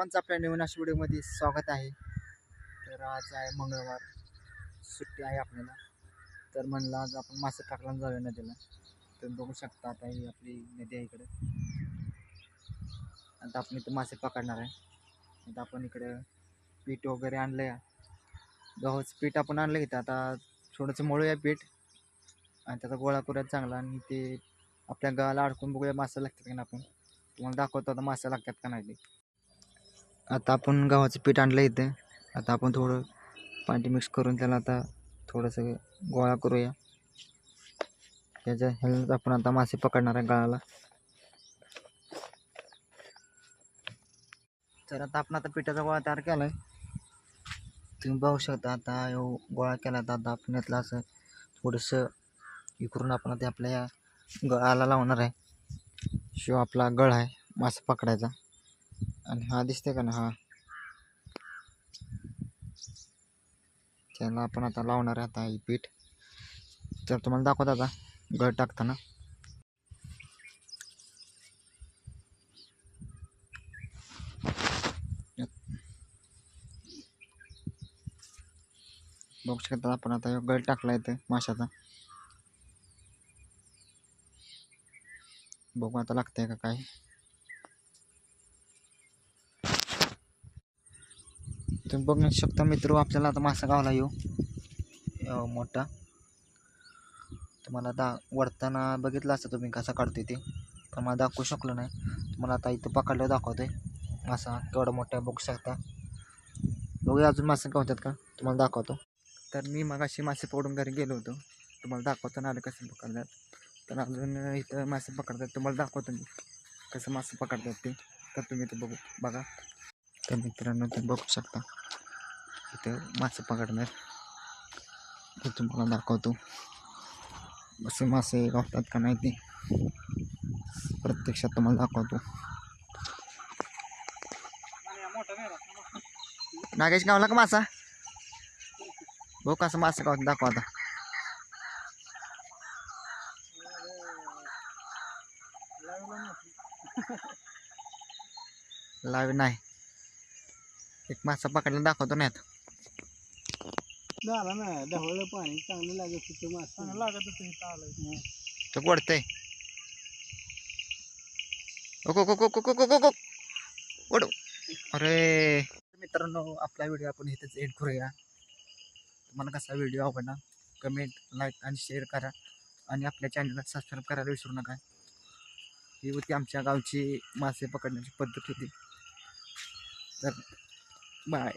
सर्वांचं आपल्या नवीन अशा व्हिडिओमध्ये स्वागत आहे. तर आज आहे मंगळवार, सुट्टी आहे आपल्याला. तर म्हणलं आज आपण मासे टाकला जाऊया नदीला. तर बघू शकता आता ही आपली नदी आहे इकडे. आता आपण इथं मासे पकडणार आहे. आता आपण इकडे पीठ वगैरे आणलं आहे. गव्हाचं पीठ आपण आणलं इथं. आता थोडंसं मळूया पीठ आणि त्याचा गोळा करूया चांगला आणि ते आपल्या गळाला अडकून बघूया मासे लागतात का ना. आपण तुम्हाला दाखवतो आता मासे लागतात का नाही ते. आता आपण गव्हाचं पीठ आणलं इथे. आता आपण थोडं पाणी मिक्स करून त्याला आता थोडंसं गोळा करूया. त्याच्या ह्याला आपण आता मासे पकडणार आहे गळाला. तर आता आपण आता पिठाचा गोळा तयार केला आहे. तुम्ही बघू शकता आता गोळा केला. तर आता आपण यातलं असं थोडंसं हे करून आपण आता आपल्या या गळाला लावणार आहे. शिव आपला गळ आहे मासे पकडायचा. आणि हा दिसते का ना, हा त्याला आपण आता लावणार आहे आता ही पीठ. तर तुम्हाला दाखवता आता गळ टाकताना. बघू शकता आपण आता गळ टाकला इथे माशाचा. बघू आता लागतंय का काय. तुम्ही बघू शकता मित्र, आपल्याला आता मासा गावला येऊ मोठा. तुम्हाला आता वरताना बघितलं असतं तुम्ही कसा काढतोय ते, पण मला दाखवू शकलो नाही. तुम्हाला आता इथं पकडल्यावर दाखवतोय मासा केवढा मोठा आहे. बघू शकता. बघूया अजून मासे गावतात का तुम्हाला दाखवतो. तर मी मगाशी मासे पकडून घरी गेलो होतो. तुम्हाला दाखवतो ना आलं कसं पकडतात. तर अजून इथं मासे पकडतात तुम्हाला दाखवतो मी कसं मासे पकडतात ते. तर तुम्ही इथं बघा. तर मित्रांनो तुम्ही बघू शकता इथं मासे पकडणार. तर तुम्हाला दाखवतो असे मासे गावतात का नाही ते प्रत्यक्षात तुम्हाला दाखवतो. नागेश गावला का मासा? बघू कसं मासे गावतात दाखवा आता. लावी नाही, एक मासा पकडला दाखवतो नाही आता. झाला ना ढवळलं पाणी चांगलं लागत होतं. मास चांगलं लागत होतं. तो पडतंय. ओको ओढ. अरे मित्रांनो, आपला व्हिडिओ आपण इथेच एंड करूया. तुम्हाला कसा व्हिडिओ आवडला कमेंट, लाईक आणि शेअर करा. आणि आपल्या चॅनलला सबस्क्राईब करायला विसरू नका. ही होती आमच्या गावची मासे पकडण्याची पद्धत होती. तर बाय.